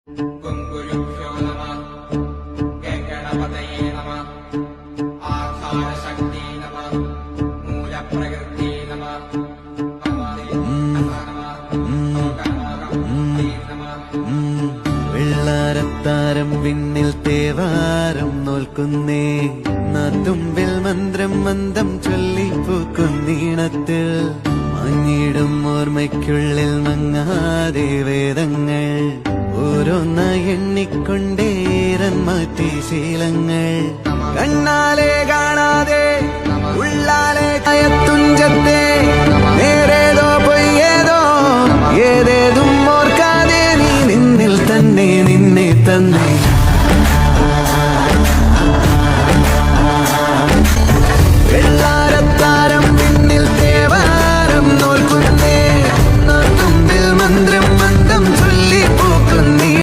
ഗുരുഭ്യോ നമഃ. ഗണപതയേ നമഃ. ആധാരശക്തി നമഃ. മൂലപ്രകൃതി നമഃ. വെള്ളാരത്താരം വിണ്ണിൽ തേവാരം നോൽക്കുന്നേ, നാത്തുമ്പിൽ മന്ത്രം മന്ദം ചൊല്ലിപ്പൂക്കുന്നീണത്തിൽ മങ്ങിടും ഓർമ്മയ്ക്കുള്ളിൽ മങ്ങാതെ വേദങ്ങൾ ഓരോന്നായി എണ്ണിക്കൊണ്ടേരൻ മാറ്റി ശീലങ്ങൾ. കണ്ണാലെ കാണാതെ ഉള്ളാലെ കയത്തുഞ്ചത്തെ നേരേതോ പൊയ്യേതോ ഏതേതും ഓർ